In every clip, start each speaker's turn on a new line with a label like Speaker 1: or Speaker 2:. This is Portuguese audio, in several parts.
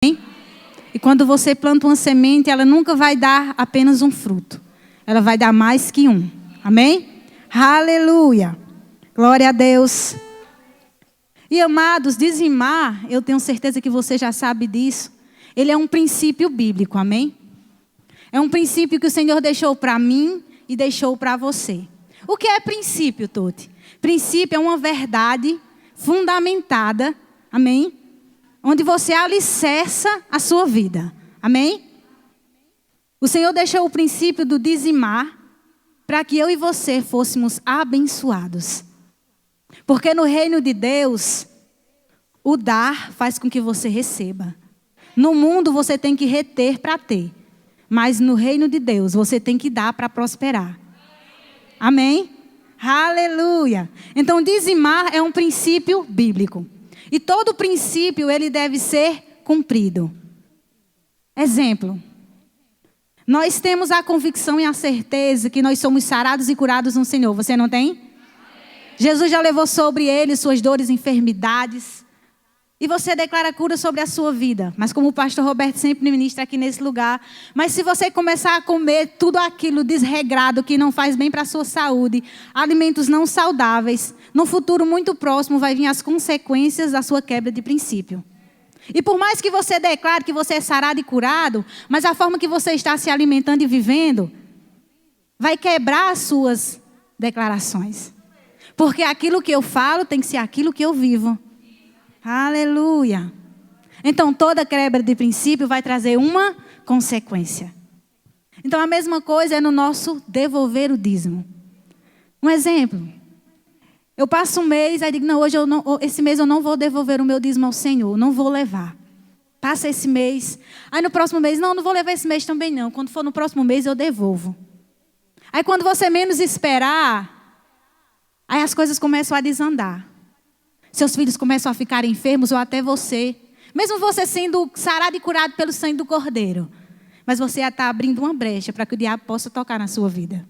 Speaker 1: E quando você planta uma semente, ela nunca vai dar apenas um fruto. Ela vai dar mais que um. Amém? Aleluia. Glória a Deus. E amados, dizimar, eu tenho certeza que você já sabe disso. Ele é um princípio bíblico, amém? É um princípio que o Senhor deixou para mim e deixou para você. O que é princípio, Toti? Princípio é uma verdade fundamentada, amém? Onde você alicerça a sua vida, amém? O Senhor deixou o princípio do dizimar para que eu e você fôssemos abençoados. Porque no reino de Deus, o dar faz com que você receba. No mundo você tem que reter para ter. Mas no reino de Deus você tem que dar para prosperar. Amém? Aleluia. Então dizimar é um princípio bíblico. E todo princípio ele deve ser cumprido. Exemplo. Nós temos a convicção e a certeza que nós somos sarados e curados no Senhor. Você não tem? Jesus já levou sobre ele suas dores e enfermidades. E você declara cura sobre a sua vida. Mas como o pastor Roberto sempre ministra aqui nesse lugar. Mas se você começar a comer tudo aquilo desregrado que não faz bem para a sua saúde, alimentos não saudáveis, no futuro muito próximo vai vir as consequências da sua quebra de princípio. E por mais que você declare que você é sarado e curado, mas a forma que você está se alimentando e vivendo vai quebrar as suas declarações. Porque aquilo que eu falo tem que ser aquilo que eu vivo. Aleluia. Então toda quebra de princípio vai trazer uma consequência. Então a mesma coisa é no nosso devolver o dízimo. Um exemplo. Eu passo um mês, aí digo, não, esse mês eu não vou devolver o meu dízimo ao Senhor, não vou levar. Passa esse mês. Aí no próximo mês, não vou levar esse mês também não. Quando for no próximo mês eu devolvo. Aí quando você menos esperar, aí as coisas começam a desandar. Seus filhos começam a ficar enfermos ou até você. Mesmo você sendo sarado e curado pelo sangue do Cordeiro. Mas você está abrindo uma brecha para que o diabo possa tocar na sua vida.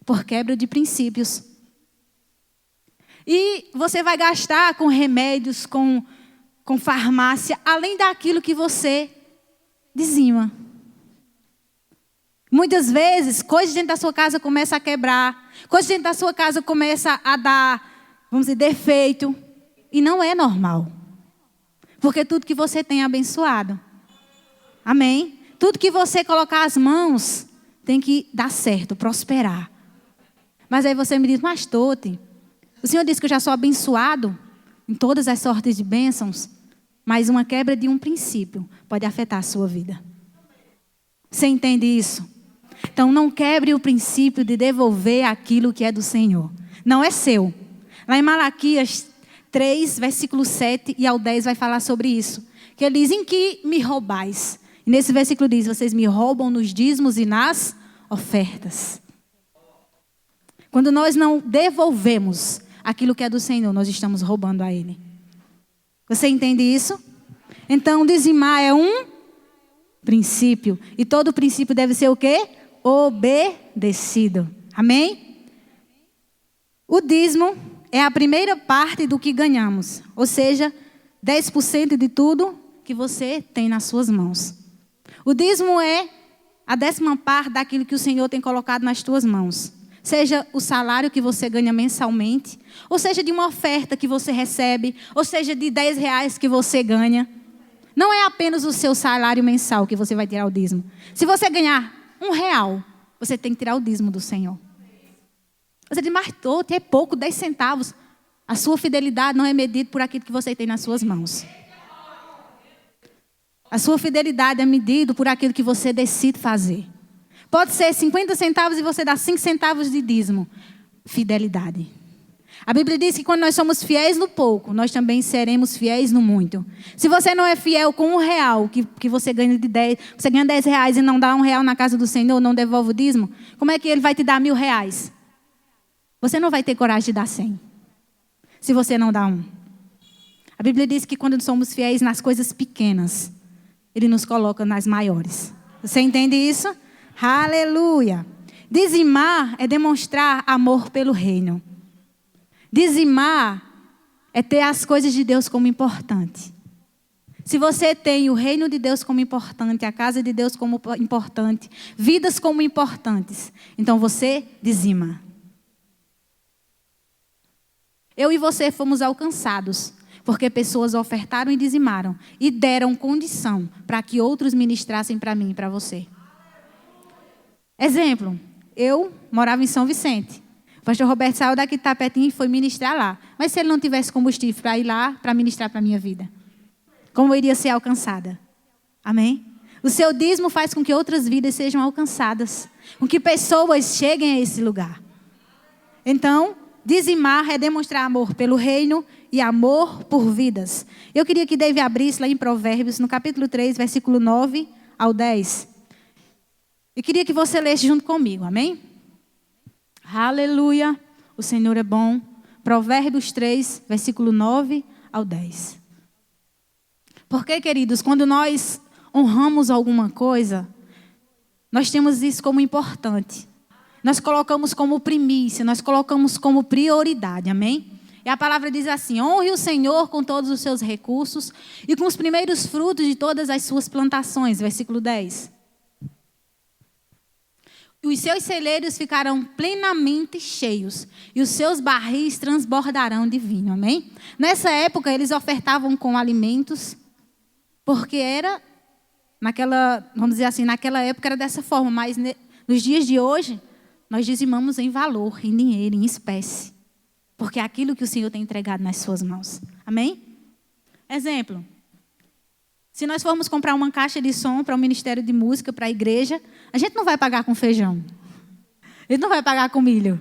Speaker 1: Por quebra de princípios. E você vai gastar com remédios, com farmácia, além daquilo que você dizima. Muitas vezes, coisas dentro da sua casa começam a quebrar. Coisas dentro da sua casa começam a dar, vamos dizer, defeito. E não é normal. Porque tudo que você tem é abençoado. Amém? Tudo que você colocar as mãos tem que dar certo, prosperar. Mas aí você me diz, mas Toti, o Senhor disse que eu já sou abençoado em todas as sortes de bênçãos. Mas uma quebra de um princípio pode afetar a sua vida. Você entende isso? Então não quebre o princípio de devolver aquilo que é do Senhor. Não é seu. Lá em Malaquias 3, versículo 7 e ao 10 vai falar sobre isso. Que ele diz, em que me roubais? E nesse versículo diz, vocês me roubam nos dízimos e nas ofertas. Quando nós não devolvemos aquilo que é do Senhor, nós estamos roubando a Ele. Você entende isso? Então, dizimar é um princípio. E todo princípio deve ser o quê? Obedecido. Amém? O dízimo é a primeira parte do que ganhamos. Ou seja, 10% de tudo que você tem nas suas mãos. O dízimo é a 10ª parte daquilo que o Senhor tem colocado nas tuas mãos. Seja o salário que você ganha mensalmente, ou seja de uma oferta que você recebe, ou seja de R$10 que você ganha. Não é apenas o seu salário mensal que você vai tirar o dízimo. Se você ganhar R$1, você tem que tirar o dízimo do Senhor. Você diz, mas Toti, é pouco, 10 centavos. A sua fidelidade não é medida por aquilo que você tem nas suas mãos. A sua fidelidade é medida por aquilo que você decide fazer. Pode ser 50 centavos e você dá 5 centavos de dízimo. Fidelidade. A Bíblia diz que quando nós somos fiéis no pouco, nós também seremos fiéis no muito. Se você não é fiel com R$1 que você ganha de 10, você ganha R$10 e não dá R$1 na casa do Senhor, não devolve o dízimo, como é que Ele vai te dar R$1.000? Você não vai ter coragem de dar 100. Se você não dá 1. A Bíblia diz que quando somos fiéis nas coisas pequenas, Ele nos coloca nas maiores. Você entende isso? Aleluia. Dizimar é demonstrar amor pelo reino. Dizimar é ter as coisas de Deus como importante. Se você tem o reino de Deus como importante, a casa de Deus como importante, vidas como importantes, então você dizima. Eu e você fomos alcançados, porque pessoas ofertaram e dizimaram, e deram condição para que outros ministrassem para mim e para você. Exemplo, eu morava em São Vicente. O pastor Roberto saiu daqui de Tapetinho e foi ministrar lá. Mas se ele não tivesse combustível para ir lá, para ministrar para a minha vida, como eu iria ser alcançada? Amém? O seu dízimo faz com que outras vidas sejam alcançadas, com que pessoas cheguem a esse lugar. Então, dizimar é demonstrar amor pelo reino e amor por vidas. Eu queria que David abrisse lá em Provérbios, no capítulo 3, versículo 9 ao 10. Eu queria que você lesse junto comigo, amém? Aleluia, o Senhor é bom. Provérbios 3, versículo 9 ao 10. Porque, queridos, quando nós honramos alguma coisa, nós temos isso como importante. Nós colocamos como primícia, nós colocamos como prioridade, amém? E a palavra diz assim: honre o Senhor com todos os seus recursos e com os primeiros frutos de todas as suas plantações, versículo 10. Os seus celeiros ficarão plenamente cheios e os seus barris transbordarão de vinho, amém? Nessa época, eles ofertavam com alimentos, porque era, vamos dizer assim, naquela época era dessa forma, mas nos dias de hoje, nós dizimamos em valor, em dinheiro, em espécie, porque é aquilo que o Senhor tem entregado nas suas mãos, amém? Exemplo, se nós formos comprar uma caixa de som para o Ministério de Música, para a igreja, a gente não vai pagar com feijão. A gente não vai pagar com milho.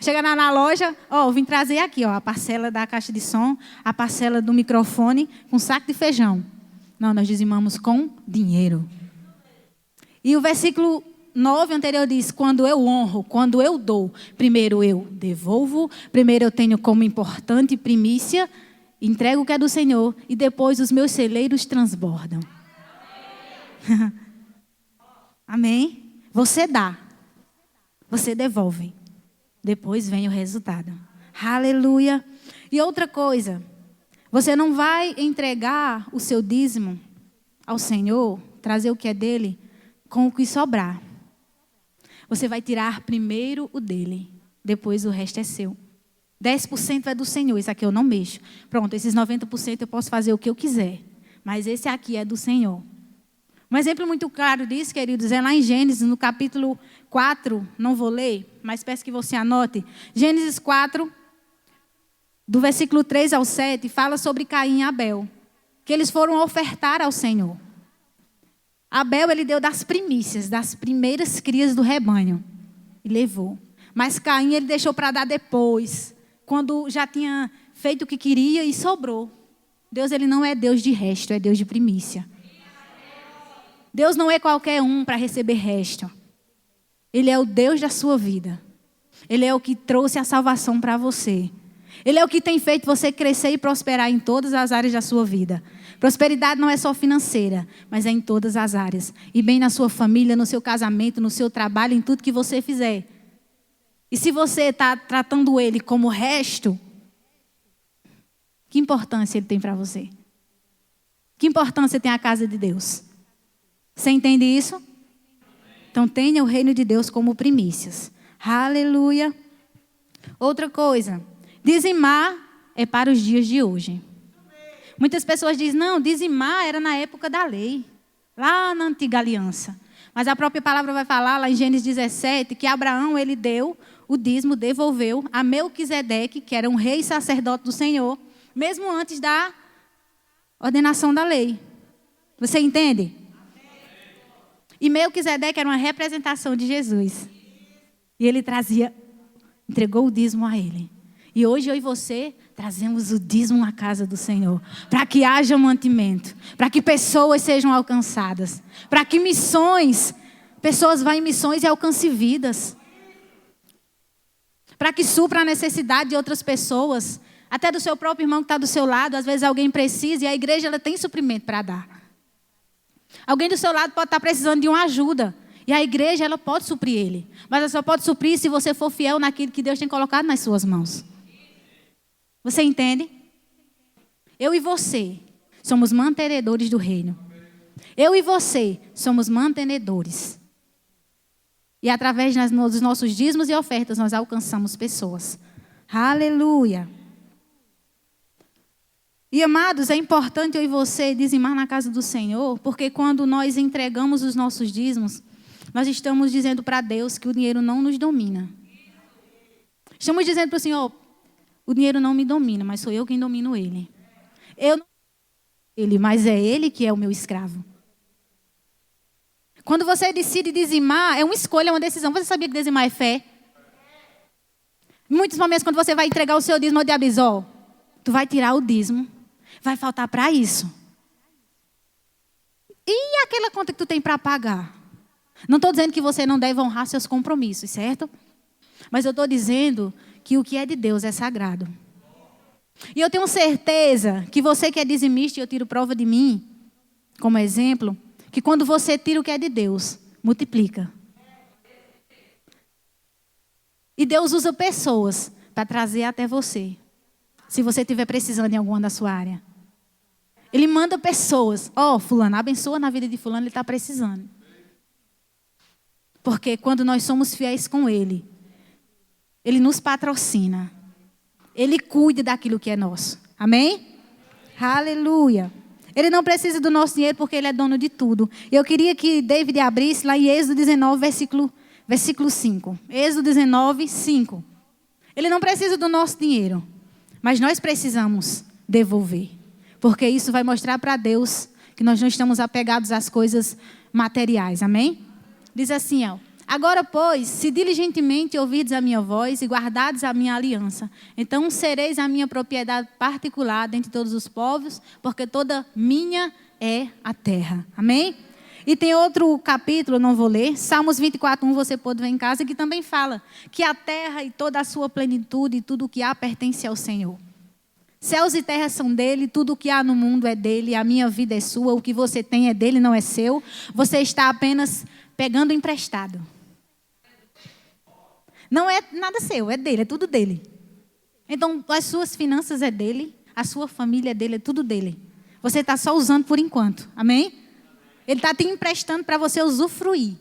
Speaker 1: Chega na loja, eu vim trazer aqui, a parcela da caixa de som, a parcela do microfone, com um saco de feijão. Não, nós dizimamos com dinheiro. E o versículo 9 anterior diz, quando eu honro, quando eu dou, primeiro eu devolvo, primeiro eu tenho como importante primícia, entrego o que é do Senhor e depois os meus celeiros transbordam. Amém? Você dá, você devolve, depois vem o resultado. Aleluia. E outra coisa, você não vai entregar o seu dízimo ao Senhor, trazer o que é dele, com o que sobrar. Você vai tirar primeiro o dele, depois o resto é seu. 10% é do Senhor, isso aqui eu não mexo. Pronto, esses 90% eu posso fazer o que eu quiser. Mas esse aqui é do Senhor. Um exemplo muito claro disso, queridos, é lá em Gênesis, no capítulo 4. Não vou ler, mas peço que você anote. Gênesis 4, do versículo 3 ao 7, fala sobre Caim e Abel. Que eles foram ofertar ao Senhor. Abel, ele deu das primícias, das primeiras crias do rebanho. E levou. Mas Caim, ele deixou para dar depois. Quando já tinha feito o que queria e sobrou. Deus, ele não é Deus de resto, é Deus de primícia. Deus não é qualquer um para receber resto. Ele é o Deus da sua vida. Ele é o que trouxe a salvação para você. Ele é o que tem feito você crescer e prosperar em todas as áreas da sua vida. Prosperidade não é só financeira, mas é em todas as áreas. E bem na sua família, no seu casamento, no seu trabalho, em tudo que você fizer. E se você está tratando ele como resto, que importância ele tem para você? Que importância tem a casa de Deus? Você entende isso? Então tenha o reino de Deus como primícias. Aleluia. Outra coisa, dizimar é para os dias de hoje. Muitas pessoas dizem, não, dizimar era na época da lei, lá na antiga aliança. Mas a própria palavra vai falar lá em Gênesis 17, que Abraão, ele deu o dízimo, devolveu a Melquisedeque, que era um rei e sacerdote do Senhor, mesmo antes da ordenação da lei. Você entende? E Melquisedeque era uma representação de Jesus. E ele entregou o dízimo a ele. E hoje eu e você trazemos o dízimo à casa do Senhor. Para que haja mantimento. Para que pessoas sejam alcançadas. Para que pessoas vão em missões e alcancem vidas. Para que supra a necessidade de outras pessoas. Até do seu próprio irmão que está do seu lado. Às vezes alguém precisa e a igreja ela tem suprimento para dar. Alguém do seu lado pode estar precisando de uma ajuda. E a igreja ela pode suprir ele. Mas ela só pode suprir se você for fiel naquilo que Deus tem colocado nas suas mãos. Você entende? Eu e você somos mantenedores do reino. Eu e você somos mantenedores. E através dos nossos dízimos e ofertas, nós alcançamos pessoas. Aleluia. E amados, é importante eu e você dizimar na casa do Senhor, porque quando nós entregamos os nossos dízimos, nós estamos dizendo para Deus que o dinheiro não nos domina. Estamos dizendo para o Senhor, o dinheiro não me domina, mas sou eu quem domino ele. Eu não ele, mas é ele que é o meu escravo. Quando você decide dizimar, é uma escolha, é uma decisão. Você sabia que dizimar é fé? Em muitos momentos, quando você vai entregar o seu dízimo ao diabo, diz, ó, tu vai tirar o dízimo, vai faltar para isso. E aquela conta que tu tem para pagar? Não estou dizendo que você não deve honrar seus compromissos, certo? Mas eu estou dizendo que o que é de Deus é sagrado. E eu tenho certeza que você que é dizimista, e eu tiro prova de mim, como exemplo, que quando você tira o que é de Deus, multiplica. E Deus usa pessoas para trazer até você. Se você estiver precisando em alguma da sua área. Ele manda pessoas. Ó, fulano, abençoa na vida de fulano, ele está precisando. Porque quando nós somos fiéis com ele, ele nos patrocina. Ele cuida daquilo que é nosso. Amém? Aleluia. Ele não precisa do nosso dinheiro porque ele é dono de tudo. Eu queria que David abrisse lá em Êxodo 19, versículo 5. Êxodo 19, 5. Ele não precisa do nosso dinheiro, mas nós precisamos devolver. Porque isso vai mostrar para Deus que nós não estamos apegados às coisas materiais. Amém? Diz assim, ó. Agora, pois, se diligentemente ouvirdes a minha voz e guardardes a minha aliança, então sereis a minha propriedade particular dentre todos os povos, porque toda minha é a terra. Amém? E tem outro capítulo, não vou ler, Salmos 24:1, você pode ver em casa, que também fala que a terra e toda a sua plenitude e tudo o que há pertence ao Senhor. Céus e terra são dele, tudo o que há no mundo é dele, a minha vida é sua, o que você tem é dele, não é seu. Você está apenas pegando emprestado. Não é nada seu, é dele, é tudo dele. Então, as suas finanças é dele, a sua família é dele, é tudo dele. Você está só usando por enquanto, amém? Ele está te emprestando para você usufruir.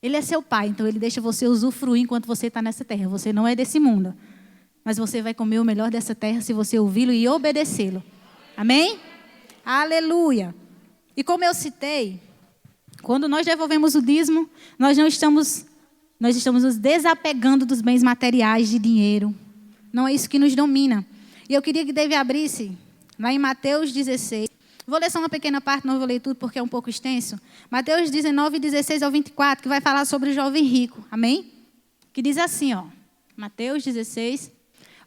Speaker 1: Ele é seu pai, então ele deixa você usufruir enquanto você está nessa terra. Você não é desse mundo, mas você vai comer o melhor dessa terra se você ouvi-lo e obedecê-lo. Amém? Aleluia. E como eu citei, quando nós devolvemos o dízimo, nós estamos nos desapegando dos bens materiais, de dinheiro. Não é isso que nos domina. E eu queria que David abrisse lá em Mateus 16. Vou ler só uma pequena parte, não vou ler tudo porque é um pouco extenso. Mateus 19, 16 ao 24, que vai falar sobre o jovem rico. Amém? Que diz assim, ó. Mateus 16.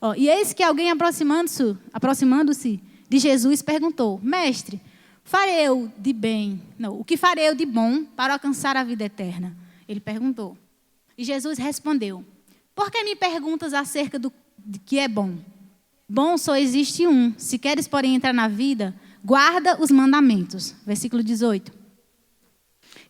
Speaker 1: Ó, e eis que alguém aproximando-se de Jesus perguntou, mestre, o que farei eu de bom para alcançar a vida eterna? Ele perguntou. E Jesus respondeu, por que me perguntas acerca de que é bom? Bom só existe um. Se queres, porém, entrar na vida, guarda os mandamentos. Versículo 18.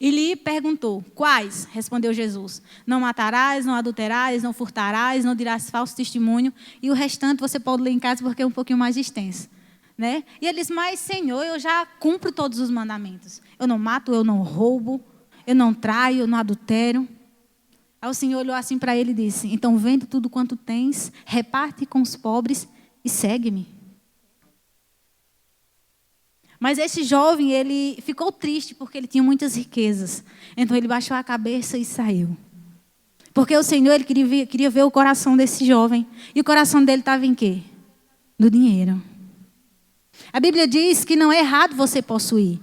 Speaker 1: E lhe perguntou, quais? Respondeu Jesus. Não matarás, não adulterarás, não furtarás, não dirás falso testemunho. E o restante você pode ler em casa porque é um pouquinho mais extenso. Né? E ele diz, mas Senhor, eu já cumpro todos os mandamentos. Eu não mato, eu não roubo, eu não traio, eu não adultero. Aí o Senhor olhou assim para ele e disse, então vende tudo quanto tens, reparte com os pobres e segue-me. Mas esse jovem, ele ficou triste porque ele tinha muitas riquezas. Então ele baixou a cabeça e saiu. Porque o Senhor, ele queria ver o coração desse jovem. E o coração dele estava em quê? No dinheiro. A Bíblia diz que não é errado você possuir.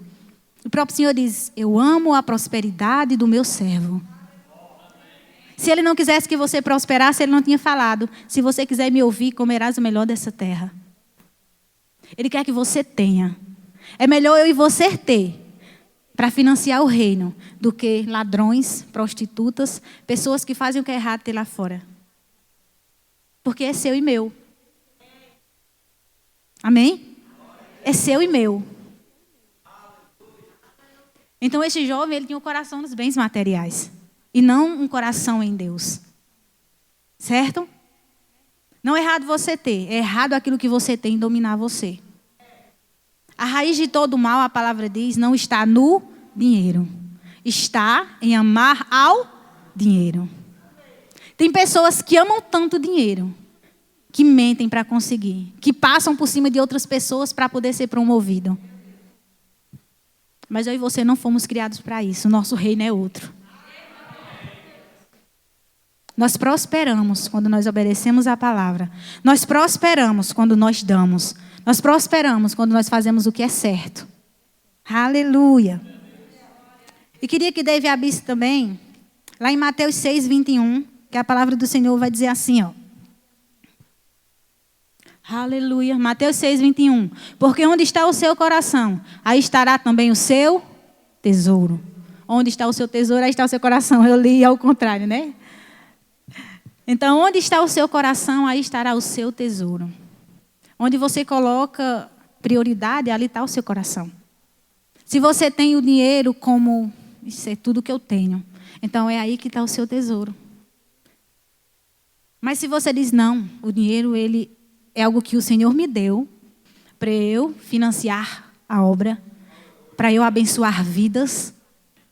Speaker 1: O próprio Senhor diz, eu amo a prosperidade do meu servo. Se ele não quisesse que você prosperasse, ele não tinha falado. Se você quiser me ouvir, comerás o melhor dessa terra. Ele quer que você tenha. É melhor eu e você ter para financiar o reino do que ladrões, prostitutas, pessoas que fazem o que é errado ter lá fora. Porque é seu e meu. Amém? É seu e meu. Então esse jovem, ele tinha o coração nos bens materiais. E não um coração em Deus. Certo? Não é errado você ter. É errado aquilo que você tem dominar você. A raiz de todo mal, a palavra diz, não está no dinheiro. Está em amar ao dinheiro. Tem pessoas que amam tanto o dinheiro, que mentem para conseguir, que passam por cima de outras pessoas para poder ser promovido. Mas eu e você não fomos criados para isso. O nosso reino é outro. Nós prosperamos quando nós obedecemos a palavra. Nós prosperamos quando nós damos. Nós prosperamos quando nós fazemos o que é certo. Aleluia. E queria que David abrisse também, lá em Mateus 6, 21, que a palavra do Senhor vai dizer assim, ó. Aleluia. Mateus 6, 21. Porque onde está o seu coração, aí estará também o seu tesouro. Onde está o seu tesouro, aí está o seu coração. Eu li ao contrário, né? Então, onde está o seu coração, aí estará o seu tesouro. Onde você coloca prioridade, ali está o seu coração. Se você tem o dinheiro como, isso é tudo que eu tenho, então é aí que está o seu tesouro. Mas se você diz, não, o dinheiro ele é algo que o Senhor me deu para eu financiar a obra, para eu abençoar vidas,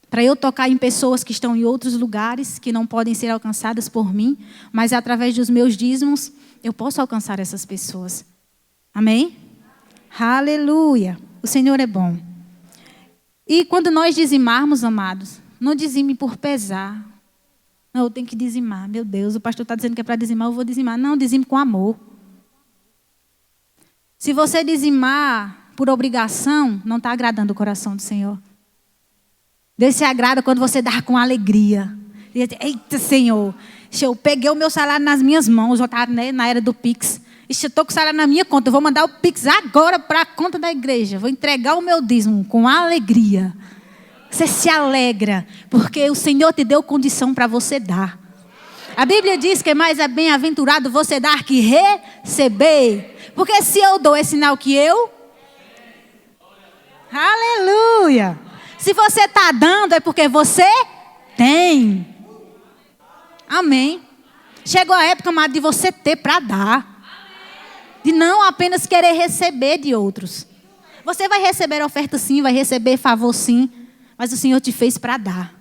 Speaker 1: para eu tocar em pessoas que estão em outros lugares, que não podem ser alcançadas por mim, mas através dos meus dízimos, eu posso alcançar essas pessoas. Amém? Aleluia. O Senhor é bom. E quando nós dizimarmos, amados, não dizime por pesar. Não, eu tenho que dizimar. Meu Deus, o pastor está dizendo que é para dizimar, eu vou dizimar. Não, dizime com amor. Se você dizimar por obrigação, não está agradando o coração do Senhor. Deus se agrada quando você dá com alegria. Eita, Senhor, eu peguei o meu salário nas minhas mãos, eu estava na era do Pix. Eu estou com o salário na minha conta, eu vou mandar o Pix agora para a conta da igreja. Vou entregar o meu dízimo com alegria. Você se alegra, porque o Senhor te deu condição para você dar. A Bíblia diz que é mais bem-aventurado você dar que receber. Porque se eu dou, é sinal que eu... Aleluia! Se você está dando, é porque você tem. Amém. Chegou a época, amado, de você ter para dar. De não apenas querer receber de outros. Você vai receber oferta sim, vai receber favor sim. Mas o Senhor te fez para dar.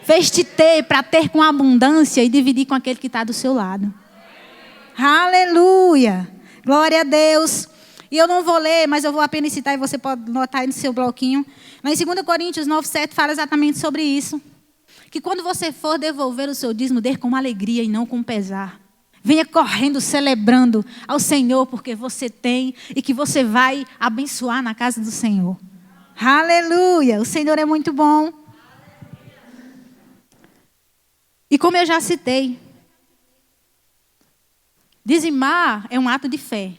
Speaker 1: Fez-te ter para ter com abundância e dividir com aquele que está do seu lado. Aleluia. Glória a Deus. E eu não vou ler, mas eu vou apenas citar e você pode notar aí no seu bloquinho. Lá em 2 Coríntios 9, 7 fala exatamente sobre isso. Que quando você for devolver o seu dízimo, dê com alegria e não com pesar. Venha correndo, celebrando ao Senhor, porque você tem e que você vai abençoar na casa do Senhor. Aleluia! O Senhor é muito bom. E como eu já citei, dizimar é um ato de fé.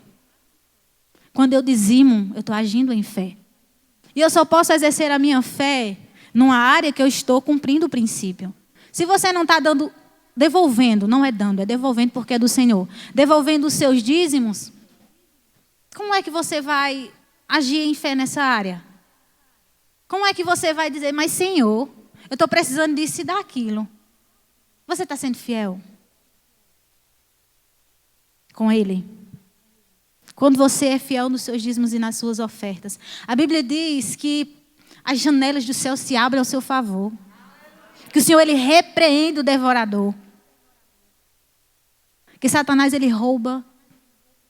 Speaker 1: Quando eu dizimo, eu estou agindo em fé. E eu só posso exercer a minha fé numa área que eu estou cumprindo o princípio. Se você não está dando, devolvendo, não é dando, é devolvendo porque é do Senhor. Devolvendo os seus dízimos, como é que você vai agir em fé nessa área? Como é que você vai dizer, mas Senhor, eu estou precisando disso e daquilo. Você está sendo fiel com Ele? Quando você é fiel nos seus dízimos e nas suas ofertas. A Bíblia diz que as janelas do céu se abrem ao seu favor. Que o Senhor, Ele repreende o devorador. Que Satanás, ele rouba,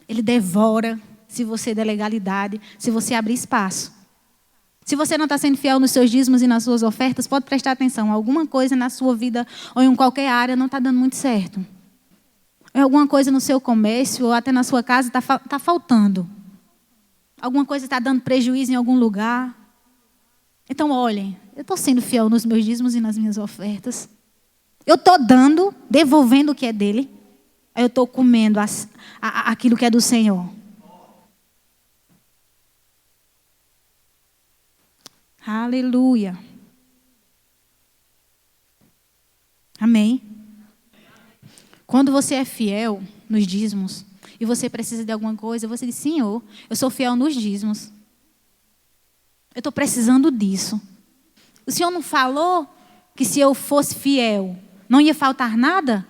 Speaker 1: ele devora, se você der legalidade, se você abrir espaço. Se você não está sendo fiel nos seus dízimos e nas suas ofertas, pode prestar atenção. Alguma coisa na sua vida ou em qualquer área não está dando muito certo. Alguma coisa no seu comércio ou até na sua casa está faltando. Alguma coisa está dando prejuízo em algum lugar. Então, olhem, eu estou sendo fiel nos meus dízimos e nas minhas ofertas. Eu estou dando, devolvendo o que é dele. Eu estou comendo aquilo que é do Senhor. Aleluia. Amém. Quando você é fiel nos dízimos e você precisa de alguma coisa, você diz, Senhor, eu sou fiel nos dízimos. Eu estou precisando disso. O Senhor não falou que se eu fosse fiel, não ia faltar nada?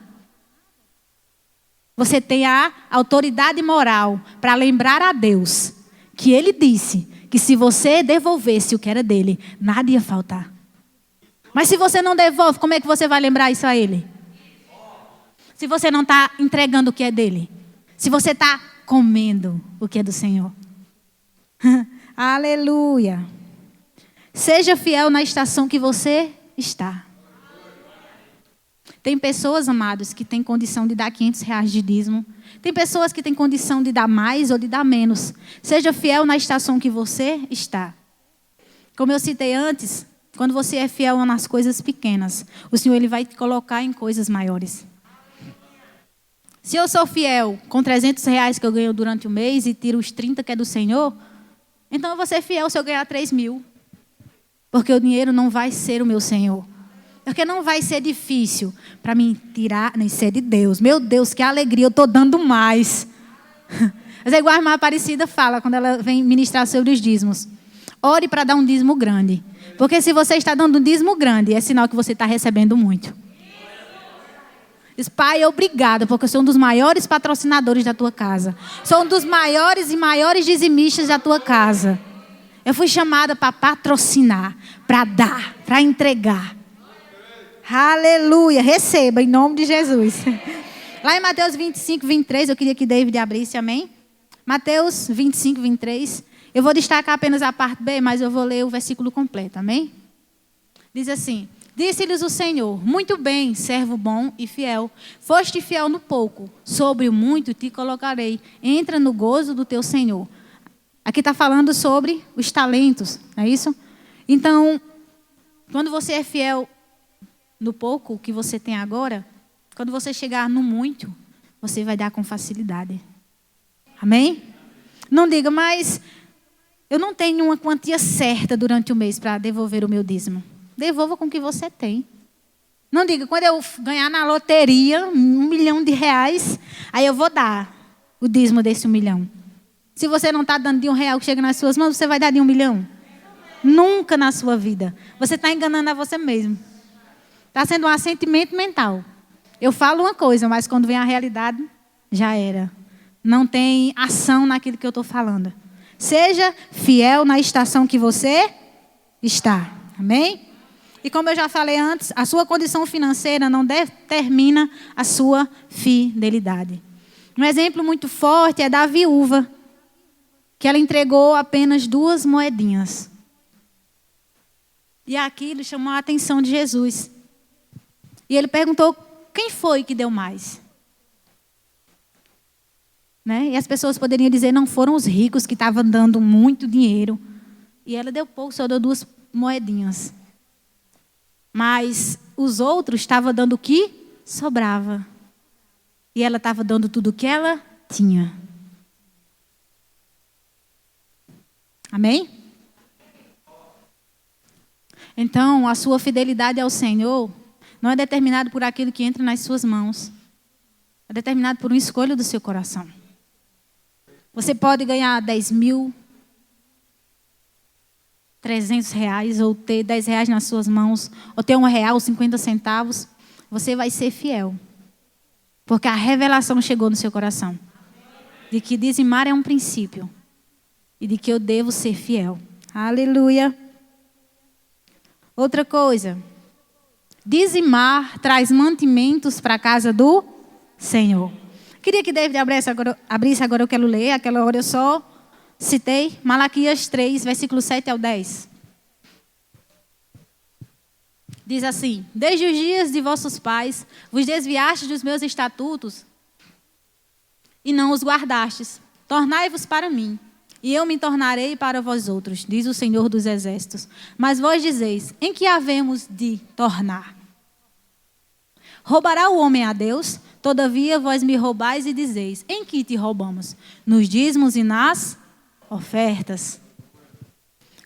Speaker 1: Você tem a autoridade moral para lembrar a Deus que Ele disse que se você devolvesse o que era dele, nada ia faltar. Mas se você não devolve, como é que você vai lembrar isso a ele? Se você não está entregando o que é dele. Se você está comendo o que é do Senhor. Aleluia. Seja fiel na estação que você está. Tem pessoas, amados, que têm condição de dar R$500 de dízimo. Tem pessoas que têm condição de dar mais ou de dar menos. Seja fiel na estação que você está. Como eu citei antes, quando você é fiel nas coisas pequenas, o Senhor ele vai te colocar em coisas maiores. Se eu sou fiel com R$300 que eu ganho durante o mês e tiro os 30 que é do Senhor, então eu vou ser fiel se eu ganhar 3.000. Porque o dinheiro não vai ser o meu Senhor. Porque não vai ser difícil para mim tirar, nem ser de Deus. Meu Deus, que alegria, eu estou dando mais. Mas é igual a irmã Aparecida fala, quando ela vem ministrar sobre os dízimos. Ore para dar um dízimo grande. Porque se você está dando um dízimo grande, é sinal que você está recebendo muito. Diz, Pai, obrigada, porque eu sou um dos maiores patrocinadores da tua casa. Sou um dos maiores e maiores dizimistas da tua casa. Eu fui chamada para patrocinar, para dar, para entregar. Aleluia, receba em nome de Jesus. Lá em Mateus 25, 23, eu queria que David abrisse, amém? Mateus 25, 23. Eu vou destacar apenas a parte B, mas eu vou ler o versículo completo, amém? Diz assim: disse-lhes o Senhor, muito bem, servo bom e fiel. Foste fiel no pouco, sobre o muito te colocarei. Entra no gozo do teu Senhor. Aqui está falando sobre os talentos, não é isso? Então, quando você é fiel no pouco que você tem agora, quando você chegar no muito, você vai dar com facilidade. Amém? Não diga, mas eu não tenho uma quantia certa durante o mês para devolver o meu dízimo. Devolva com o que você tem. Não diga, quando eu ganhar na loteria R$1 milhão, aí eu vou dar o dízimo desse 1 milhão. Se você não está dando de R$1 que chega nas suas mãos, você vai dar de 1 milhão? Nunca na sua vida. Você está enganando a você mesmo. Está sendo um assentimento mental. Eu falo uma coisa, mas quando vem a realidade, já era. Não tem ação naquilo que eu estou falando. Seja fiel na estação que você está. Amém? E como eu já falei antes, a sua condição financeira não determina a sua fidelidade. Um exemplo muito forte é da viúva, que ela entregou apenas 2 moedinhas. E aquilo chamou a atenção de Jesus. E ele perguntou, quem foi que deu mais? Né? E as pessoas poderiam dizer, não foram os ricos que estavam dando muito dinheiro. E ela deu pouco, só deu 2 moedinhas. Mas os outros estavam dando o que sobrava. E ela estava dando tudo o que ela tinha. Amém? Então, a sua fidelidade ao Senhor não é determinada por aquilo que entra nas suas mãos. É determinado por uma escolha do seu coração. Você pode ganhar 10.000, R$300, ou ter R$10 nas suas mãos, ou ter R$1, 50 centavos. Você vai ser fiel. Porque a revelação chegou no seu coração. De que dizimar é um princípio. E de que eu devo ser fiel. Aleluia. Outra coisa. Dizimar traz mantimentos para a casa do Senhor. Queria que David abrisse agora, eu quero ler. Aquela hora eu só citei. Malaquias 3, versículo 7 ao 10. Diz assim: desde os dias de vossos pais, vos desviastes dos meus estatutos e não os guardastes. Tornai-vos para mim. E eu me tornarei para vós outros, diz o Senhor dos Exércitos. Mas vós dizeis, em que havemos de tornar? Roubará o homem a Deus? Todavia vós me roubais e dizeis, em que te roubamos? Nos dízimos e nas ofertas.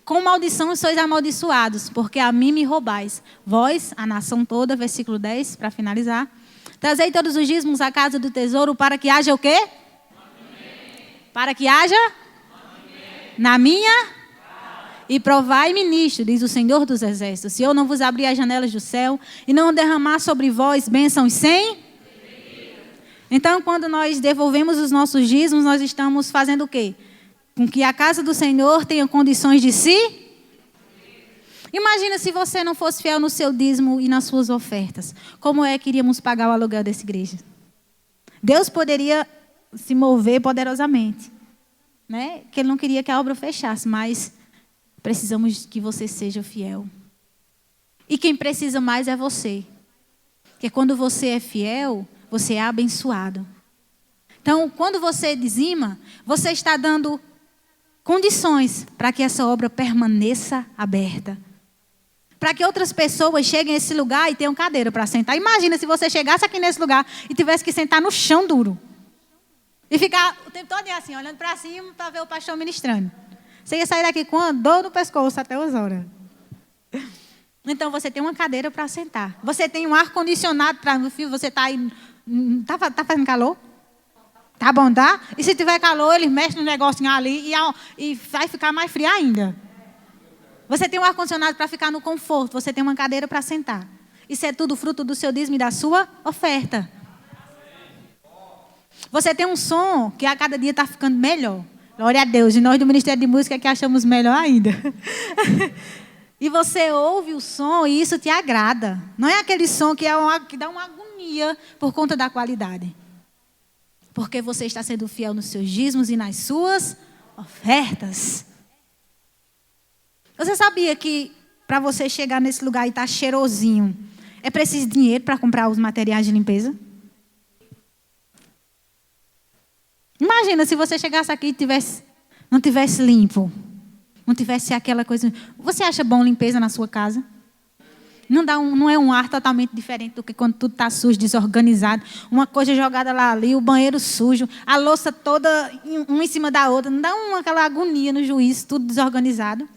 Speaker 1: Com maldição sois amaldiçoados, porque a mim me roubais. Vós, a nação toda, versículo 10, para finalizar. Trazei todos os dízimos à casa do tesouro, para que haja o quê? Para que haja... na minha e provai-me nisto, diz o Senhor dos Exércitos, se eu não vos abrir as janelas do céu e não derramar sobre vós bênçãos sem. Então, quando nós devolvemos os nossos dízimos, nós estamos fazendo o quê? com que a casa do Senhor tenha condições de se... Imagina se você não fosse fiel no seu dízimo e nas suas ofertas. Como é que iríamos pagar o aluguel dessa igreja? Deus poderia se mover poderosamente, né? Que Ele não queria que a obra fechasse, mas precisamos que você seja fiel. E quem precisa mais é você. Porque quando você é fiel, você é abençoado. Então, quando você dizima, você está dando condições para que essa obra permaneça aberta. Para que outras pessoas cheguem a esse lugar e tenham cadeira para sentar. Imagina se você chegasse aqui nesse lugar e tivesse que sentar no chão duro. E ficar o tempo todo assim, olhando para cima para ver o pastor ministrando. Você ia sair daqui com a dor no pescoço até as horas. Então você tem uma cadeira para sentar. Você tem um ar-condicionado para... Meu filho, você está aí... Tá fazendo calor? Tá bom, tá? E se tiver calor, eles mexem no negocinho ali e vai ficar mais frio ainda. Você tem um ar-condicionado para ficar no conforto. Você tem uma cadeira para sentar. Isso é tudo fruto do seu dízimo e da sua oferta. Você tem um som que a cada dia está ficando melhor. Glória a Deus. E nós do Ministério de Música é que achamos melhor ainda. E você ouve o som e isso te agrada. Não é aquele som que dá uma agonia por conta da qualidade. Porque você está sendo fiel nos seus dízimos e nas suas ofertas. Você sabia que para você chegar nesse lugar e estar cheirosinho, é preciso dinheiro para comprar os materiais de limpeza? Imagina se você chegasse aqui e não tivesse limpo. Não tivesse aquela coisa... Você acha bom limpeza na sua casa? Não é um ar totalmente diferente do que quando tudo está sujo, desorganizado. Uma coisa jogada lá ali, o banheiro sujo, a louça toda uma em cima da outra. Não dá aquela agonia no juízo, tudo desorganizado?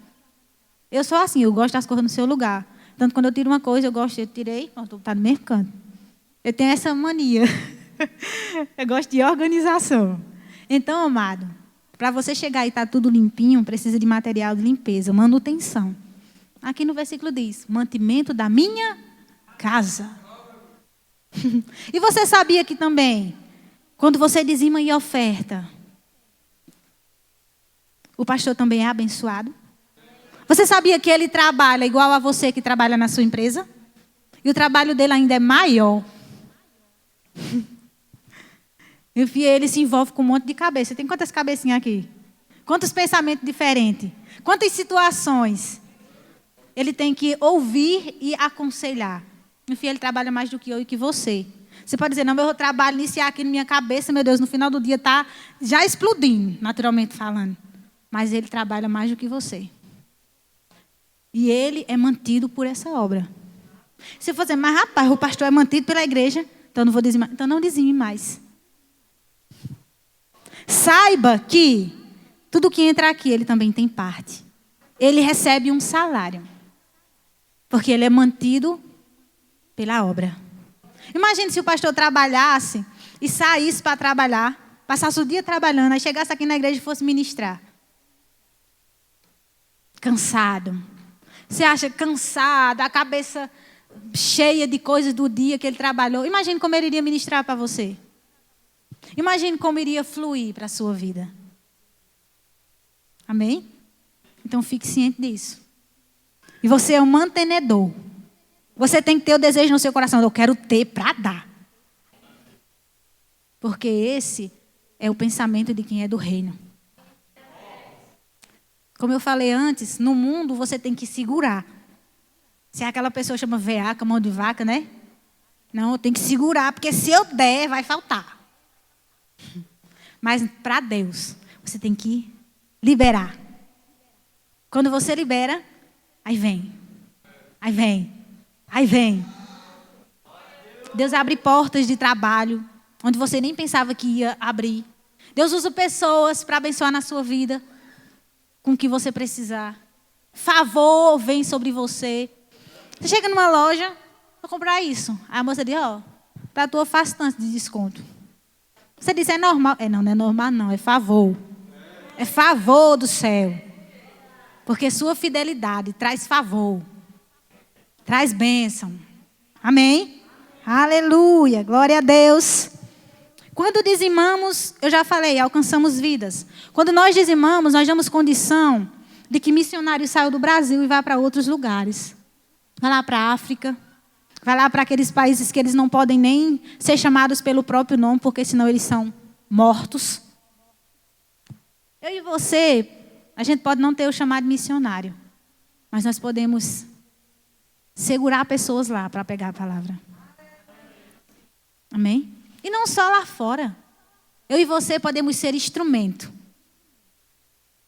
Speaker 1: Eu sou assim, eu gosto das coisas no seu lugar. Tanto quando eu tiro uma coisa, eu tirei, está no mesmo canto. Eu tenho essa mania. Eu gosto de organização. Então, amado, para você chegar e estar tudo limpinho, precisa de material de limpeza, manutenção. Aqui no versículo diz, mantimento da minha casa. E você sabia que também, quando você dizima e oferta, o pastor também é abençoado? Você sabia que ele trabalha igual a você que trabalha na sua empresa? E o trabalho dele ainda é maior. Meu filho, ele se envolve com um monte de cabeça. Tem quantas cabecinhas aqui? Quantos pensamentos diferentes? Quantas situações? Ele tem que ouvir e aconselhar. Meu filho, ele trabalha mais do que eu e que você. Você pode dizer, não, meu trabalho iniciar aqui na minha cabeça, meu Deus, no final do dia está já explodindo, naturalmente falando. Mas ele trabalha mais do que você. E ele é mantido por essa obra. Se você, mas rapaz, o pastor é mantido pela igreja, então não vou dizimar. Então não dizime mais. Saiba que tudo que entra aqui, ele também tem parte. Ele recebe um salário. Porque ele é mantido pela obra. Imagine se o pastor trabalhasse e saísse para trabalhar, passasse o dia trabalhando, aí chegasse aqui na igreja e fosse ministrar. Cansado. Você acha cansado, a cabeça cheia de coisas do dia que ele trabalhou. Imagine como ele iria ministrar para você. Imagine como iria fluir para a sua vida. Amém? Então fique ciente disso. E você é um mantenedor. Você tem que ter o desejo no seu coração. Eu quero ter para dar. Porque esse é o pensamento de quem é do reino. Como eu falei antes, no mundo você tem que segurar. Se aquela pessoa chama veaca, mão de vaca, né? Não, eu tenho que segurar, porque se eu der, vai faltar. Mas para Deus, você tem que liberar. Quando você libera, aí vem. Aí vem. Aí vem. Deus abre portas de trabalho, onde você nem pensava que ia abrir. Deus usa pessoas para abençoar na sua vida, com o que você precisar. Favor vem sobre você. Você chega numa loja, vou comprar isso. Aí a moça diz, para tu eu faço tanto de desconto. Você diz, é normal? Não é normal não, é favor. É favor do céu. Porque sua fidelidade traz favor. Traz bênção. Amém? Aleluia, glória a Deus. Quando dizimamos, eu já falei, alcançamos vidas. Quando nós dizimamos, nós damos condição de que missionários saiam do Brasil e vá para outros lugares. Vai lá para a África, vai lá para aqueles países que eles não podem nem ser chamados pelo próprio nome, porque senão eles são mortos. Eu e você, a gente pode não ter o chamado missionário, mas nós podemos segurar pessoas lá para pegar a palavra. Amém? E não só lá fora. Eu e você podemos ser instrumento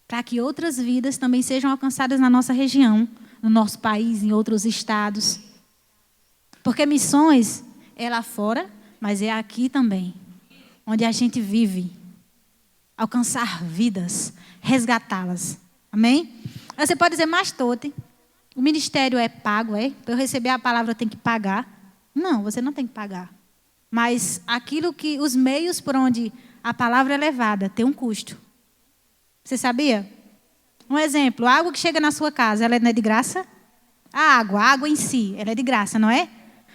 Speaker 1: para que outras vidas também sejam alcançadas na nossa região, no nosso país, em outros estados. Porque missões é lá fora, mas é aqui também, onde a gente vive. Alcançar vidas, resgatá-las. Amém? Aí você pode dizer, mas Tote, o ministério é pago, é? Para eu receber a palavra eu tenho que pagar. Não, você não tem que pagar. Mas aquilo que, os meios por onde a palavra é levada, tem um custo. Você sabia? Um exemplo, a água que chega na sua casa, ela não é de graça? A água em si, ela é de graça, não é?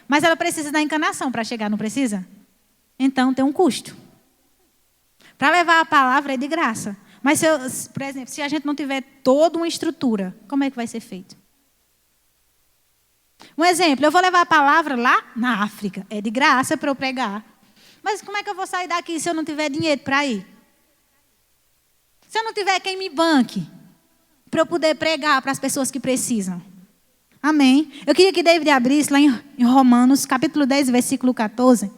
Speaker 1: Mas ela precisa da encanação para chegar, não precisa? Então tem um custo. Para levar a palavra é de graça. Mas, por exemplo, se a gente não tiver toda uma estrutura, como é que vai ser feito? Um exemplo, eu vou levar a palavra lá na África. É de graça para eu pregar. Mas como é que eu vou sair daqui se eu não tiver dinheiro para ir? Se eu não tiver quem me banque para eu poder pregar para as pessoas que precisam? Amém? Eu queria que David abrisse lá em Romanos, capítulo 10, versículo 14,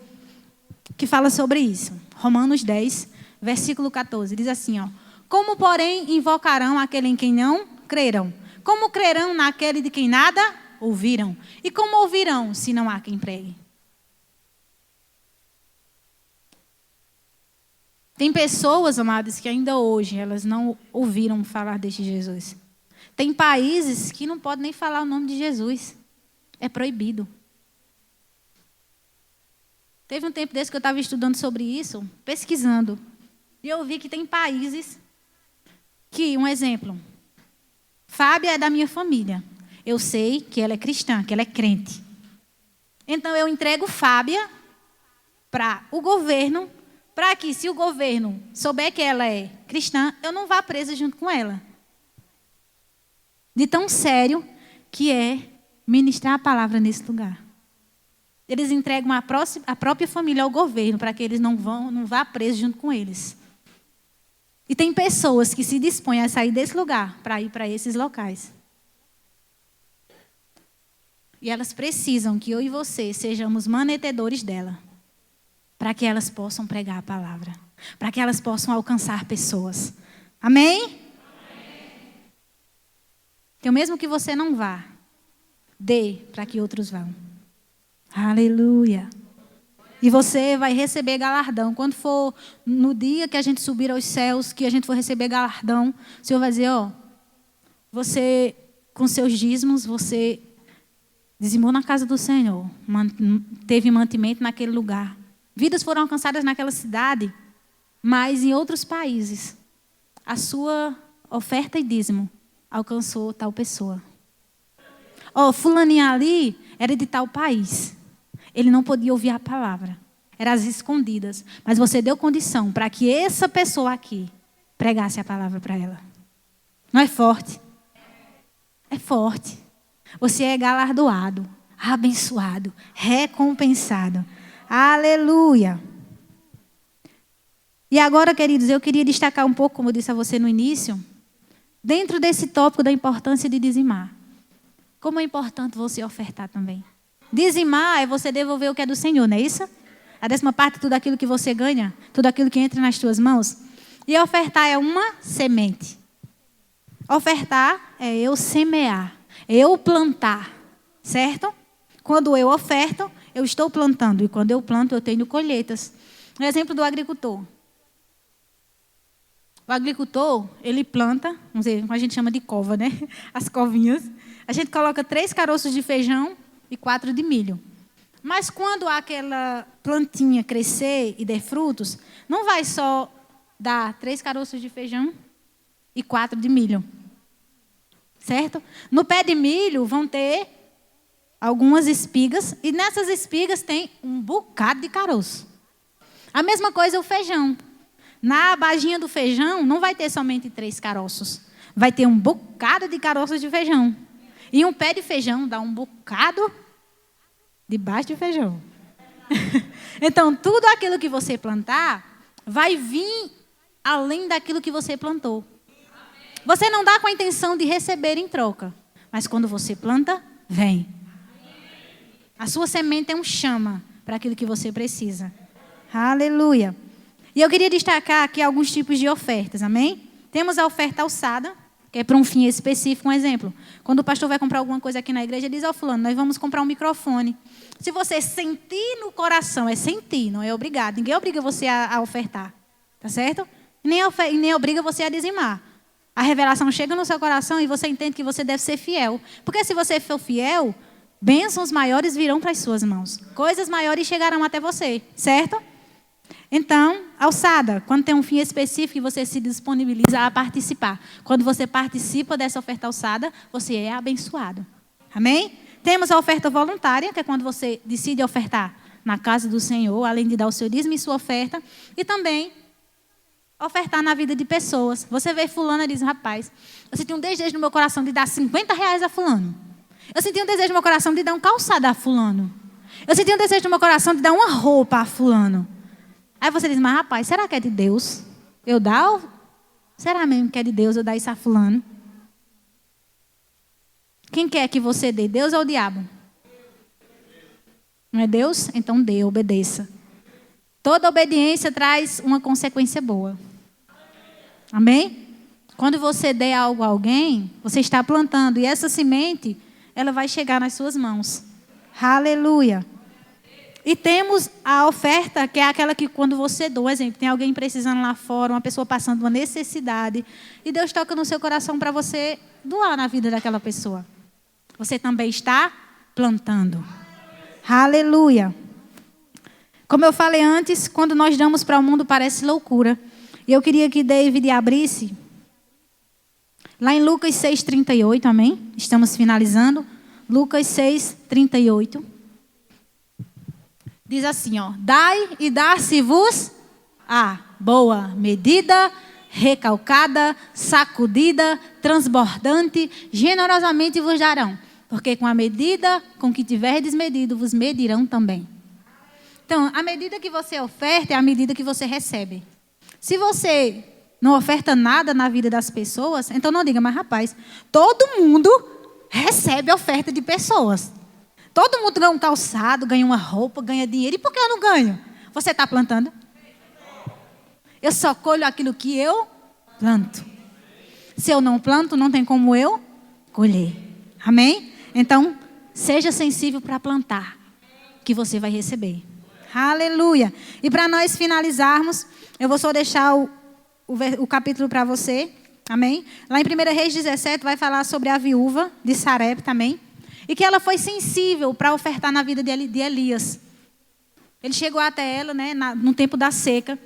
Speaker 1: que fala sobre isso. Romanos 10, versículo 14. Diz assim, ó. Como, porém, invocarão aquele em quem não creram? Como crerão naquele de quem nada ouviram? E como ouvirão se não há quem pregue? Tem pessoas, amados, que ainda hoje elas não ouviram falar deste Jesus. Tem países que não podem nem falar o nome de Jesus. É proibido. Teve um tempo desse que eu estava estudando sobre isso, pesquisando. E eu vi que tem países que, um exemplo, Fábia é da minha família. Eu sei que ela é cristã, que ela é crente. Então eu entrego Fábia para o governo, para que se o governo souber que ela é cristã, eu não vá presa junto com ela. De tão sério que é ministrar a palavra nesse lugar. Eles entregam a própria família ao governo para que eles não vá preso junto com eles. E tem pessoas que se dispõem a sair desse lugar para ir para esses locais. E elas precisam que eu e você sejamos manetedores dela. Para que elas possam pregar a palavra. Para que elas possam alcançar pessoas. Amém? Então, mesmo que você não vá, dê para que outros vão. Aleluia. E você vai receber galardão. Quando for no dia que a gente subir aos céus, que a gente for receber galardão, o Senhor vai dizer, ó, você, com seus dízimos, você dizimou na casa do Senhor, teve mantimento naquele lugar. Vidas foram alcançadas naquela cidade, mas em outros países, a sua oferta e dízimo alcançou tal pessoa. Ó, fulaninha ali era de tal país. Ele não podia ouvir a palavra. Eram as escondidas. Mas você deu condição para que essa pessoa aqui pregasse a palavra para ela. Não é forte? É forte. Você é galardoado, abençoado, recompensado. Aleluia. E agora, queridos, eu queria destacar um pouco, como eu disse a você no início, dentro desse tópico da importância de dizimar. Como é importante você ofertar também. Dizimar é você devolver o que é do Senhor, não é isso? A 10ª de tudo aquilo que você ganha, tudo aquilo que entra nas tuas mãos. E ofertar é uma semente. Ofertar é eu semear, é eu plantar, certo? Quando eu oferto, eu estou plantando. E quando eu planto, eu tenho colheitas. Um exemplo do agricultor. O agricultor, ele planta, vamos dizer, a gente chama de cova, né? As covinhas. A gente coloca 3 caroços de feijão e 4 de milho. Mas quando aquela plantinha crescer e der frutos, não vai só dar 3 caroços de feijão e 4 de milho. Certo? No pé de milho vão ter algumas espigas, e nessas espigas tem um bocado de caroço. A mesma coisa o feijão. Na abajinha do feijão não vai ter somente 3 caroços. Vai ter um bocado de caroços de feijão. E um pé de feijão dá um bocado debaixo de feijão. Então, tudo aquilo que você plantar vai vir além daquilo que você plantou. Você não dá com a intenção de receber em troca. Mas quando você planta, vem. A sua semente é um chama para aquilo que você precisa. Aleluia. E eu queria destacar aqui alguns tipos de ofertas, amém? Temos a oferta alçada, que é para um fim específico. Um exemplo, quando o pastor vai comprar alguma coisa aqui na igreja, ele diz ao fulano, nós vamos comprar um microfone. Se você sentir no coração, é sentir, não é obrigado. Ninguém obriga você a ofertar, tá certo? E nem obriga você a dizimar. A revelação chega no seu coração e você entende que você deve ser fiel. Porque se você for fiel, bênçãos maiores virão para as suas mãos. Coisas maiores chegarão até você, certo? Então, alçada, quando tem um fim específico e você se disponibiliza a participar. Quando você participa dessa oferta alçada, você é abençoado. Amém? Temos a oferta voluntária, que é quando você decide ofertar na casa do Senhor, além de dar o seu dízimo e sua oferta. E também ofertar na vida de pessoas. Você vê fulano e diz, rapaz, eu senti um desejo no meu coração de dar 50 reais a fulano. Eu senti um desejo no meu coração de dar um calçado a fulano. Eu senti um desejo no meu coração de dar uma roupa a fulano. Aí você diz, mas rapaz, será que é de Deus? Eu dar ou será mesmo que é de Deus eu dar isso a fulano? Quem quer que você dê, Deus ou o diabo? Não é Deus? Então dê, obedeça. Toda obediência traz uma consequência boa. Amém? Quando você der algo a alguém, você está plantando. E essa semente, ela vai chegar nas suas mãos. Aleluia. E temos a oferta, que é aquela que quando você doa, exemplo, tem alguém precisando lá fora, uma pessoa passando uma necessidade, e Deus toca no seu coração para você doar na vida daquela pessoa. Você também está plantando. Aleluia. Como eu falei antes, quando nós damos para o mundo parece loucura. E eu queria que David abrisse lá em Lucas 6,38, amém? Estamos finalizando. Lucas 6,38. Diz assim, ó. Dai e dar-se-vos a boa medida, recalcada, sacudida, transbordante, generosamente vos darão. Porque com a medida com que tiverdes medido, vos medirão também. Então, a medida que você oferta é a medida que você recebe. Se você não oferta nada na vida das pessoas, então não diga, mas rapaz, todo mundo recebe oferta de pessoas. Todo mundo ganha um calçado, ganha uma roupa, ganha dinheiro. E por que eu não ganho? Você está plantando? Eu só colho aquilo que eu planto. Se eu não planto, não tem como eu colher. Amém? Então, seja sensível para plantar, que você vai receber. Aleluia. E para nós finalizarmos, eu vou só deixar o capítulo para você. Amém? Lá em 1 Reis 17 vai falar sobre a viúva de Sarepta também. E que ela foi sensível para ofertar na vida de Elias. Ele chegou até ela, né, no tempo da seca.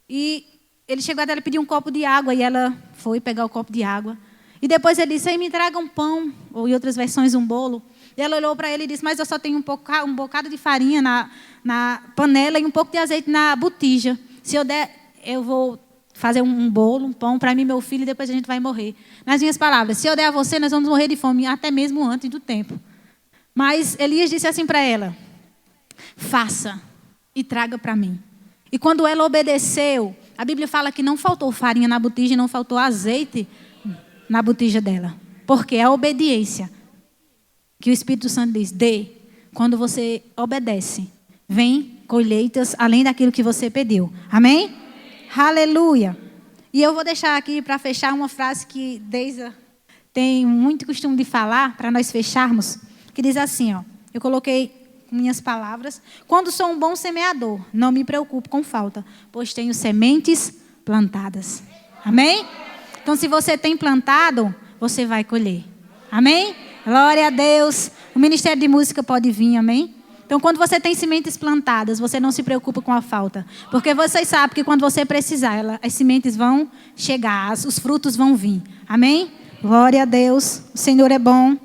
Speaker 1: E ele chegou até ela e pediu um copo de água. E ela foi pegar o copo de água. E depois ele disse, aí me traga um pão. Ou em outras versões, um bolo. E ela olhou para ele e disse, mas eu só tenho um bocado de farinha na panela e um pouco de azeite na botija. Se eu der, eu vou fazer um bolo, um pão para mim e meu filho e depois a gente vai morrer. Nas minhas palavras, se eu der a você, nós vamos morrer de fome, até mesmo antes do tempo. Mas Elias disse assim para ela, faça e traga para mim. E quando ela obedeceu, a Bíblia fala que não faltou farinha na botija e não faltou azeite na botija dela. Porque é a obediência que o Espírito Santo diz, dê. Quando você obedece, vem colheitas além daquilo que você pediu. Amém? Aleluia. E eu vou deixar aqui para fechar uma frase que Deisa tem muito costume de falar, para nós fecharmos, que diz assim, ó, eu coloquei minhas palavras, quando sou um bom semeador, não me preocupo com falta, pois tenho sementes plantadas. Amém? Então, se você tem plantado, você vai colher. Amém? Glória a Deus. O Ministério de Música pode vir, amém? Então, quando você tem sementes plantadas, você não se preocupa com a falta. Porque vocês sabem que quando você precisar, as sementes vão chegar, os frutos vão vir. Amém? Glória a Deus. O Senhor é bom.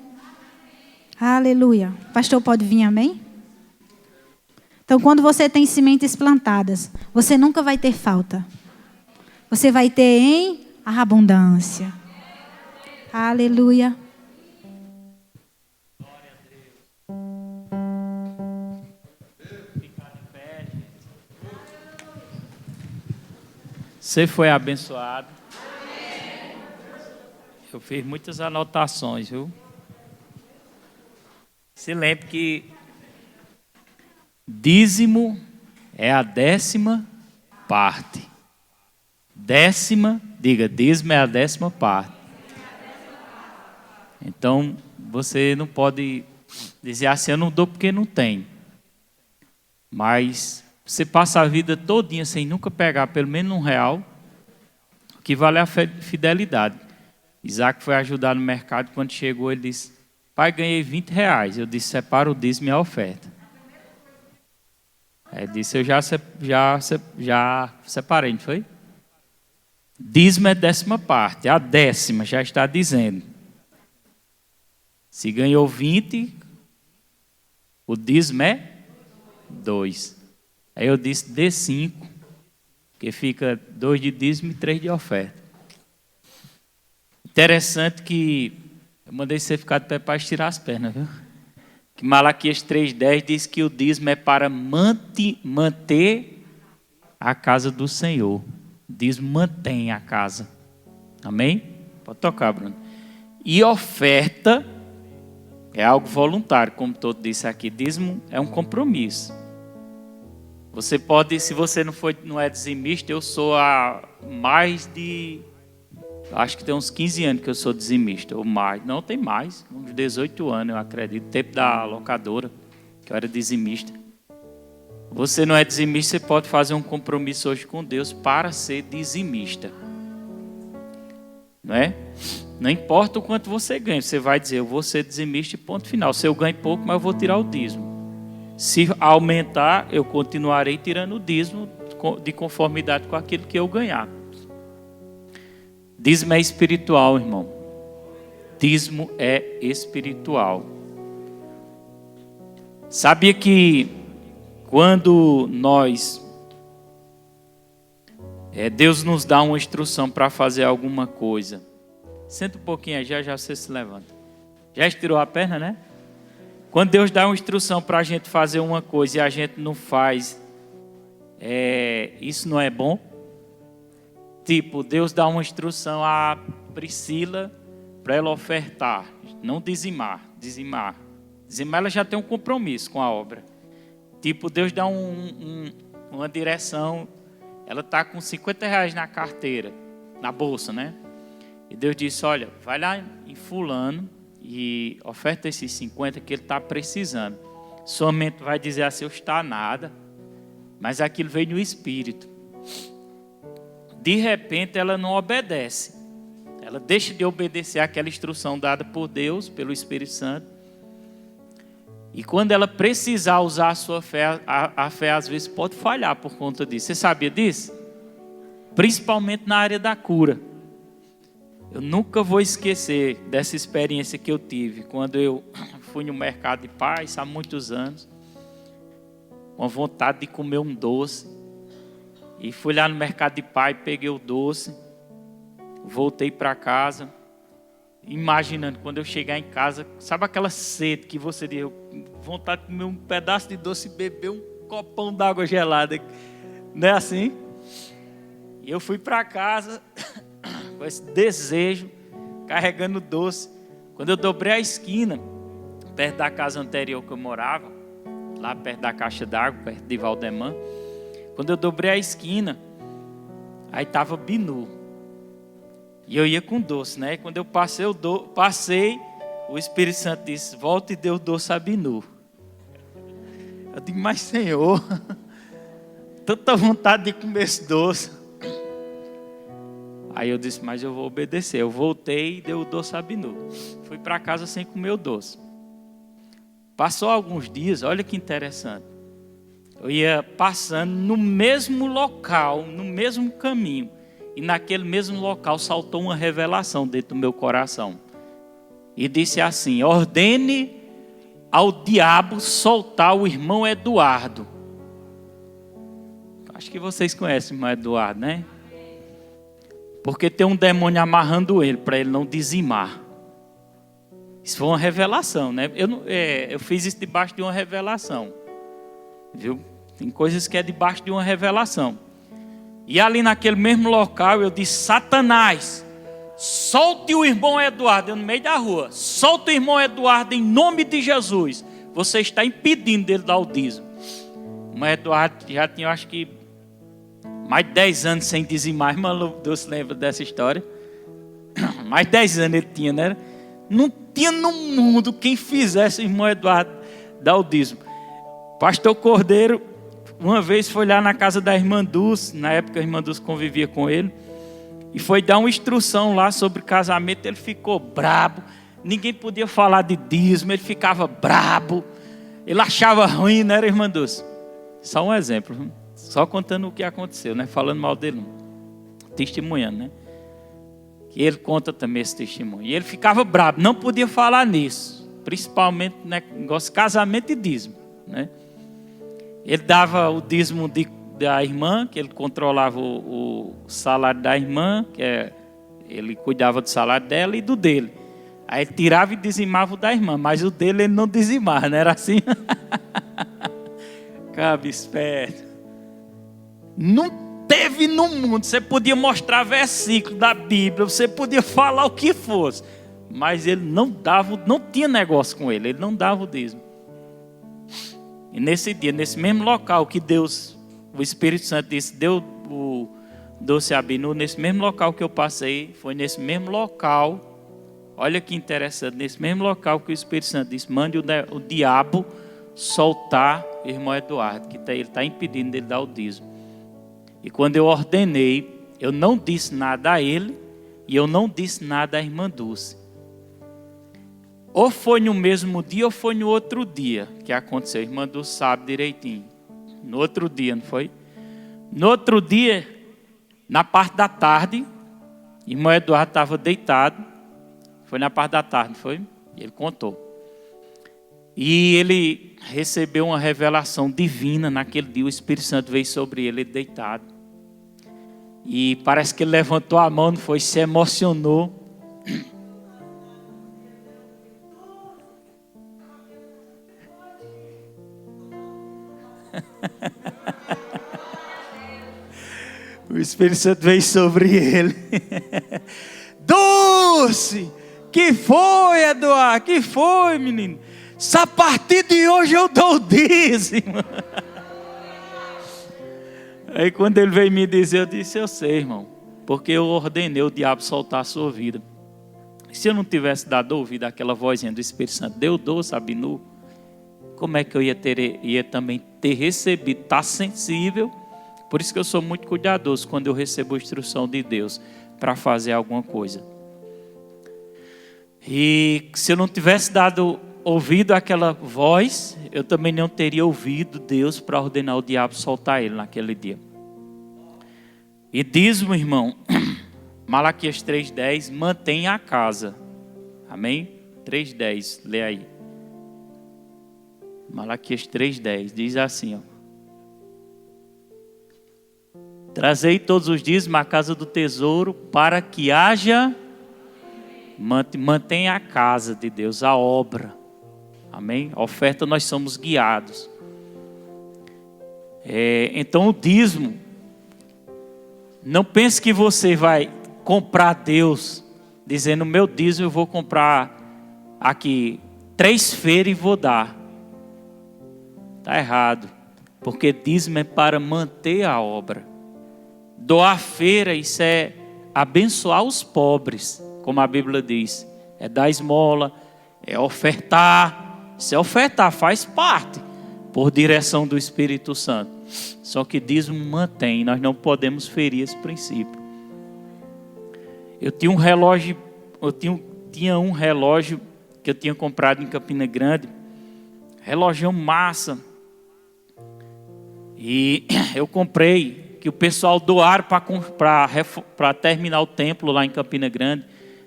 Speaker 1: Aleluia. Pastor pode vir, amém? Então, quando você tem sementes plantadas, você nunca vai ter falta. Você vai ter em abundância. Aleluia.
Speaker 2: Você foi abençoado. Eu fiz muitas anotações, viu? Se lembre que dízimo é a 10ª parte. Diga, dízimo é a 10ª parte. Então, você não pode dizer assim, eu não dou porque não tem. Mas você passa a vida todinha sem nunca pegar pelo menos R$1, o que vale a fidelidade. Isaac foi ajudar no mercado, quando chegou ele disse, pai, ganhei R$20. Eu disse, separa o dízimo e a oferta. Ele disse, eu já separei, não foi? Dízimo é 10ª parte, a 10ª já está dizendo. Se ganhou 20, o dízimo é 2. Aí eu disse, dê 5, que fica 2 de dízimo e 3 de oferta. Interessante que eu mandei você ficar de pé para estirar as pernas, viu? Que Malaquias 3,10 diz que o dízimo é para manter a casa do Senhor. O dízimo mantém a casa. Amém? Pode tocar, Bruno. E oferta é algo voluntário, como todo disse aqui. Dízimo é um compromisso. Você pode, se você não é dizimista, eu sou há mais de... Acho que tem uns 15 anos que eu sou dizimista, ou mais. Não, tem mais, uns 18 anos, eu acredito. Tempo da locadora, que eu era dizimista. Você não é dizimista, você pode fazer um compromisso hoje com Deus para ser dizimista. Não é? Não importa o quanto você ganha, você vai dizer, eu vou ser dizimista e ponto final. Se eu ganho pouco, mas eu vou tirar o dízimo. Se aumentar, eu continuarei tirando o dízimo de conformidade com aquilo que eu ganhar. Dízimo é espiritual, irmão. Dízimo é espiritual. Sabia que quando Deus nos dá uma instrução para fazer alguma coisa. Senta um pouquinho aí, já você se levanta. Já estirou a perna, né? Quando Deus dá uma instrução para a gente fazer uma coisa e a gente não faz, isso não é bom? Tipo, Deus dá uma instrução a Priscila para ela ofertar, não dizimar. Dizimar ela já tem um compromisso com a obra. Tipo, Deus dá uma direção, ela está com R$50 na carteira, na bolsa, né? E Deus disse, olha, vai lá em fulano e oferta esses 50 que ele está precisando. Sua mente vai dizer assim, eu está nada, mas aquilo veio no Espírito. De repente ela não obedece. Ela deixa de obedecer àquela instrução dada por Deus, pelo Espírito Santo. E quando ela precisar usar a sua fé, a fé às vezes pode falhar por conta disso. Você sabia disso? Principalmente na área da cura. Eu nunca vou esquecer dessa experiência que eu tive quando eu fui no mercado de paz há muitos anos, com vontade de comer um doce. E fui lá no mercado de pai, peguei o doce, voltei para casa, imaginando quando eu chegar em casa, sabe aquela sede que você diz, vontade de comer um pedaço de doce e beber um copão d'água gelada, não é assim? E eu fui para casa com esse desejo, carregando doce. Quando eu dobrei a esquina, perto da casa anterior que eu morava, lá perto da caixa d'água, perto de Valdemã, quando eu dobrei a esquina, aí estava Binu. E eu ia com doce, né? Quando eu passei, o Espírito Santo disse, volta e deu doce a Binu. Eu digo, mas Senhor, tanta vontade de comer esse doce. Aí eu disse, mas eu vou obedecer. Eu voltei e dei o doce a Binu. Fui para casa sem comer o doce. Passou alguns dias, olha que interessante. Eu ia passando no mesmo local, no mesmo caminho. E naquele mesmo local saltou uma revelação dentro do meu coração. E disse assim, ordene ao diabo soltar o irmão Eduardo. Acho que vocês conhecem o irmão Eduardo, né? Porque tem um demônio amarrando ele, para ele não dizimar. Isso foi uma revelação, né? Eu fiz isso debaixo de uma revelação. Viu? Tem coisas que é debaixo de uma revelação. E ali naquele mesmo local eu disse: Satanás, solte o irmão Eduardo. Eu no meio da rua: solte o irmão Eduardo em nome de Jesus. Você está impedindo dele dar o dízimo. O irmão Eduardo já tinha, acho que, mais de 10 anos sem dizimar. Irmão Deus lembra dessa história? Mais de 10 anos ele tinha, né? Não tinha no mundo quem fizesse o irmão Eduardo dar o dízimo. Pastor Cordeiro, uma vez foi lá na casa da irmã Dulce. Na época a irmã Dulce convivia com ele. E foi dar uma instrução lá sobre casamento. Ele ficou brabo. Ninguém podia falar de dízimo. Ele ficava brabo. Ele achava ruim, não era, irmã Dulce? Só um exemplo. Só contando o que aconteceu, né? Falando mal dele. Testemunhando, né? Que ele conta também esse testemunho. E ele ficava brabo. Não podia falar nisso. Principalmente, né, negócio de casamento e dízimo, né? Ele dava o dízimo da irmã, que ele controlava o salário da irmã, ele cuidava do salário dela e do dele. Aí ele tirava e dizimava o da irmã, mas o dele ele não dizimava, não era assim? Cabe esperto. Não teve no mundo, você podia mostrar versículo da Bíblia, você podia falar o que fosse, mas ele não dava, não tinha negócio com ele não dava o dízimo. E nesse dia, nesse mesmo local que Deus, o Espírito Santo disse, deu o doce Abinu, nesse mesmo local que eu passei, foi nesse mesmo local, olha que interessante, nesse mesmo local que o Espírito Santo disse: mande o diabo soltar o irmão Eduardo, que ele está impedindo dele dar o dízimo. E quando eu ordenei, eu não disse nada a ele e eu não disse nada à irmã Dulce. Ou foi no mesmo dia ou foi no outro dia que aconteceu. A irmã Dulce sabe direitinho. No outro dia, não foi? No outro dia, na parte da tarde, o irmão Eduardo estava deitado. Foi na parte da tarde, não foi? Ele contou. E ele recebeu uma revelação divina naquele dia. O Espírito Santo veio sobre ele deitado. E parece que ele levantou a mão, não foi? Se emocionou. O Espírito Santo veio sobre ele. Dulce! Que foi, Eduardo? Que foi, menino? Se a partir de hoje eu dou o dízimo. Aí quando ele veio me dizer, eu disse: eu sei, irmão, porque eu ordenei o diabo soltar a sua vida. Se eu não tivesse dado ouvido àquela vozinha do Espírito Santo, deu doce, Abinu, como é que eu ia também ter recebido, estar sensível? Por isso que eu sou muito cuidadoso quando eu recebo a instrução de Deus para fazer alguma coisa. E se eu não tivesse dado ouvido àquela voz, eu também não teria ouvido Deus para ordenar o diabo soltar ele naquele dia. E dízimo, irmão, Malaquias 3,10, mantém a casa. Amém? 3,10, lê aí. Malaquias 3,10 diz assim, ó: trazei todos os dízimos à casa do tesouro, para que haja, mantenha a casa de Deus, a obra. Amém? A oferta nós somos guiados. Então o dízimo, não pense que você vai comprar Deus, dizendo: meu dízimo eu vou comprar aqui 3 feiras e vou dar. Está errado, porque dízimo é para manter a obra. Doar feira, isso é abençoar os pobres, como a Bíblia diz. É dar esmola, é ofertar. Se ofertar, faz parte, por direção do Espírito Santo. Só que dízimo mantém, nós não podemos ferir esse princípio. Eu tinha um relógio, tinha um relógio que eu tinha comprado em Campina Grande, relógio massa. E eu comprei, que o pessoal doaram para terminar o templo lá em Campina Grande.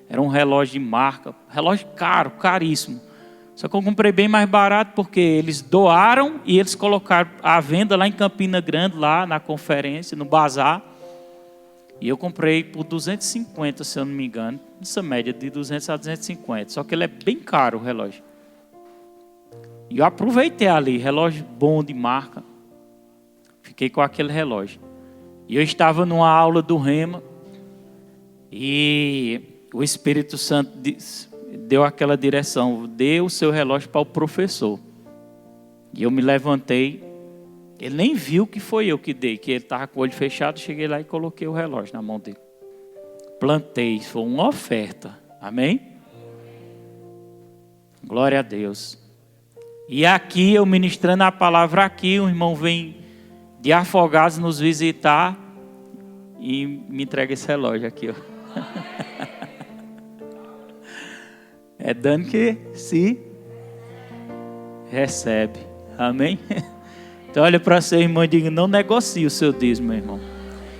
Speaker 2: Era um relógio de marca, relógio caro, caríssimo. Só que eu comprei bem mais barato porque eles doaram e eles colocaram à venda lá em Campina Grande, lá na conferência, no bazar. E eu comprei por 250, se eu não me engano. Essa média de 200 a 250. Só que ele é bem caro o relógio. E eu aproveitei ali, relógio bom de marca. Fiquei com aquele relógio. E eu estava numa aula do Rema. E o Espírito Santo deu aquela direção. Dê o seu relógio para o professor. E eu me levantei. Ele nem viu que foi eu que dei, que ele estava com o olho fechado. Cheguei lá e coloquei o relógio na mão dele. Plantei, foi uma oferta. Amém? Glória a Deus. E aqui, eu ministrando a palavra aqui, um irmão vem de Afogados nos visitar e me entrega esse relógio aqui, ó. É dando que se recebe. Amém? Então olha para seu irmão e diga, não negocie o seu dízimo, meu irmão.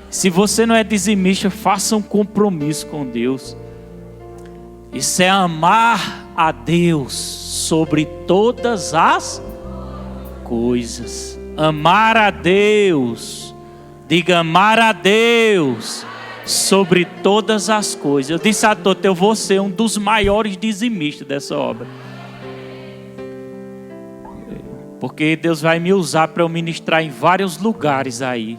Speaker 2: Se você não é dizimista, faça um compromisso com Deus. Isso é amar a Deus sobre todas as coisas. Amar a Deus. Diga, amar a Deus sobre todas as coisas. Eu disse a todos, eu vou ser um dos maiores dizimistas dessa obra. Porque Deus vai me usar para eu ministrar em vários lugares aí.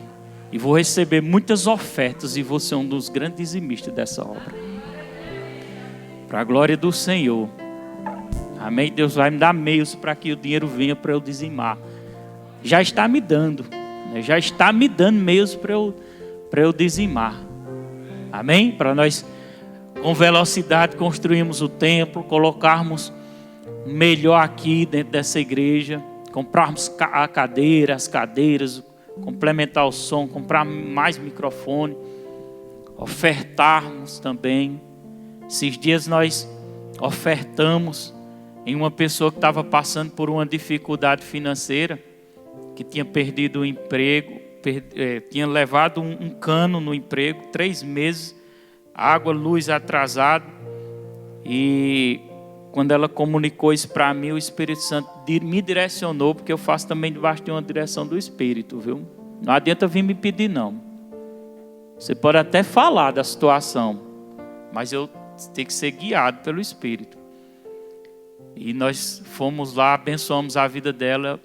Speaker 2: E vou receber muitas ofertas e vou ser um dos grandes dizimistas dessa obra. Para a glória do Senhor. Amém? Deus vai me dar meios para que o dinheiro venha para eu dizimar. Já está me dando. Já está me dando meios para eu dizimar. Amém? Para nós, com velocidade, construirmos o templo, colocarmos melhor aqui dentro dessa igreja. Comprarmos a cadeira, as cadeiras, complementar o som, comprar mais microfone, ofertarmos também. Esses dias nós ofertamos em uma pessoa que estava passando por uma dificuldade financeira, que tinha perdido o emprego, tinha levado um cano no emprego, 3 meses, água, luz atrasado. E quando ela comunicou isso para mim, o Espírito Santo me direcionou, porque eu faço também debaixo de uma direção do Espírito, viu? Não adianta vir me pedir, não. Você pode até falar da situação, mas eu tenho que ser guiado pelo Espírito. E nós fomos lá, abençoamos a vida dela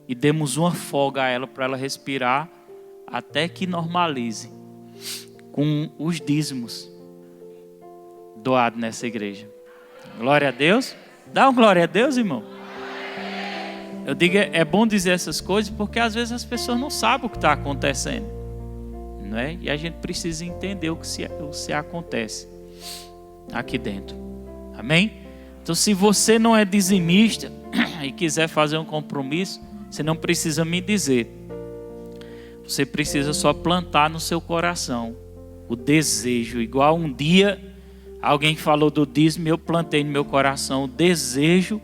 Speaker 2: e demos uma folga a ela para ela respirar até que normalize com os dízimos doados nessa igreja. Glória a Deus. Dá um glória a Deus, irmão. Eu digo, é bom dizer essas coisas porque às vezes as pessoas não sabem o que está acontecendo, não é? E a gente precisa entender o que se acontece aqui dentro. Amém? Então, se você não é dizimista e quiser fazer um compromisso, você não precisa me dizer. Você precisa só plantar no seu coração o desejo. Igual um dia alguém falou do dízimo, eu plantei no meu coração o desejo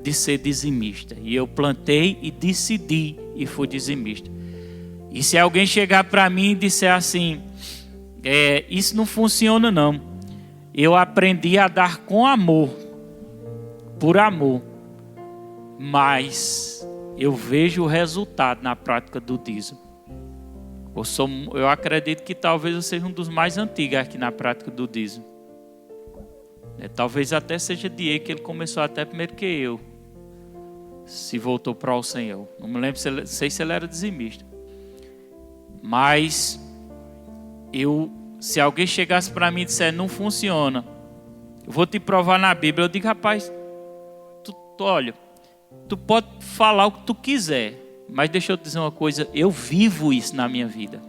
Speaker 2: de ser dizimista. E eu plantei e decidi e fui dizimista. E se alguém chegar para mim e disser assim, isso não funciona não. Eu aprendi a dar com amor, por amor. Mas eu vejo o resultado na prática do dízimo. Eu acredito que talvez eu seja um dos mais antigos aqui na prática do dízimo. Talvez até seja de ele que ele começou até primeiro que eu. Se voltou para o Senhor. Não me lembro, sei se ele era dizimista. Mas se alguém chegasse para mim e disser, não funciona, eu vou te provar na Bíblia. Eu digo, rapaz, olha, tu pode falar o que tu quiser, mas deixa eu te dizer uma coisa, eu vivo isso na minha vida.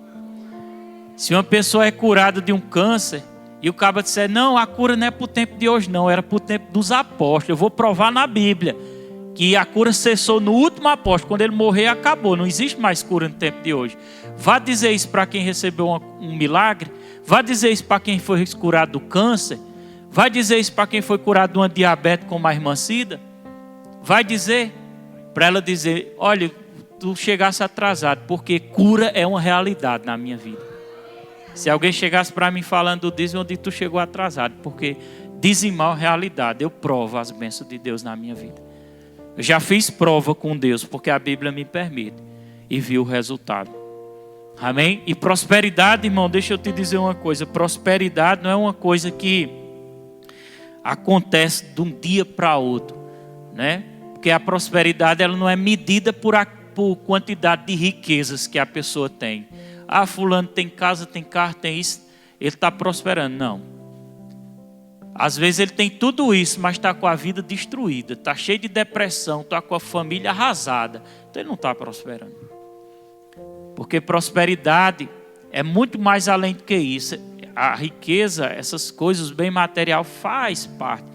Speaker 2: Se uma pessoa é curada de um câncer, e o cara disser, não, a cura não é para o tempo de hoje não, era para o tempo dos apóstolos. Eu vou provar na Bíblia que a cura cessou no último apóstolo. Quando ele morrer, acabou. Não existe mais cura no tempo de hoje. Vá dizer isso para quem recebeu um milagre. Vá dizer isso para quem foi curado do câncer. Vai dizer isso para quem foi curado de uma diabetes como a irmã Cida. Vai dizer para ela dizer, olha, tu chegasse atrasado, porque cura é uma realidade na minha vida. Se alguém chegasse para mim falando do dízimo, eu digo, tu chegou atrasado, porque dizimar é uma realidade. Eu provo as bênçãos de Deus na minha vida. Eu já fiz prova com Deus, porque a Bíblia me permite. E vi o resultado. Amém? E prosperidade, irmão, deixa eu te dizer uma coisa. Prosperidade não é uma coisa que acontece de um dia para outro, né? Porque a prosperidade ela não é medida por quantidade de riquezas que a pessoa tem. Ah, fulano tem casa, tem carro, tem isso, ele está prosperando. Não. Às vezes ele tem tudo isso, mas está com a vida destruída, está cheio de depressão, está com a família arrasada. Então ele não está prosperando. Porque prosperidade é muito mais além do que isso. A riqueza, essas coisas, o bem material faz parte.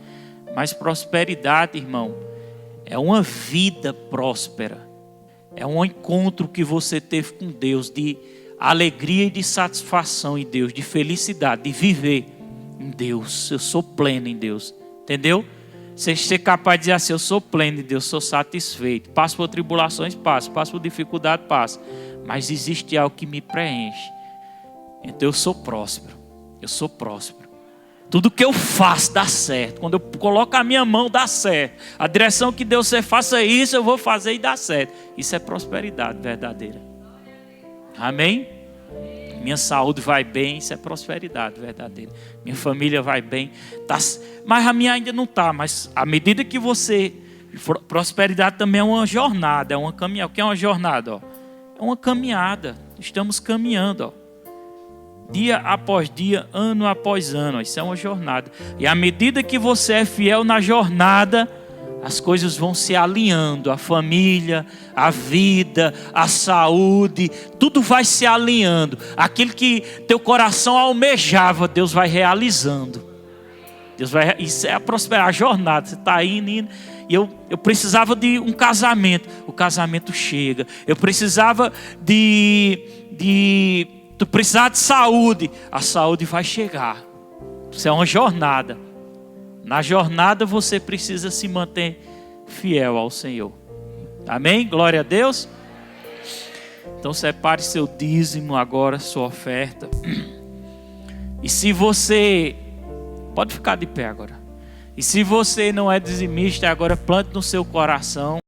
Speaker 2: Mas prosperidade, irmão, é uma vida próspera. É um encontro que você teve com Deus, de alegria e de satisfação em Deus, de felicidade, de viver em Deus. Eu sou pleno em Deus. Entendeu? Você ser capaz de dizer assim, eu sou pleno em Deus, sou satisfeito. Passo por tribulações, passo por dificuldade, passo. Mas existe algo que me preenche. Então eu sou próspero. Eu sou próspero. Tudo que eu faço dá certo. Quando eu coloco a minha mão, dá certo. A direção que Deus você faça isso, eu vou fazer e dá certo. Isso é prosperidade verdadeira. Amém? Minha saúde vai bem, isso é prosperidade verdadeira. Minha família vai bem. Mas a minha ainda não está. Mas à medida que você... Prosperidade também é uma jornada, é uma caminhada. O que é uma jornada? Ó? É uma caminhada. Estamos caminhando, ó. Dia após dia, ano após ano. Isso é uma jornada. E à medida que você é fiel na jornada, as coisas vão se alinhando. A família, a vida, a saúde, tudo vai se alinhando. Aquilo que teu coração almejava, Deus vai realizando. Isso é a jornada. Você está indo. E eu precisava de um casamento. O casamento chega. Eu precisava Tu precisar de saúde, a saúde vai chegar. Isso é uma jornada. Na jornada você precisa se manter fiel ao Senhor. Amém? Glória a Deus. Então separe seu dízimo agora, sua oferta. E se você... Pode ficar de pé agora. E se você não é dizimista, agora plante no seu coração.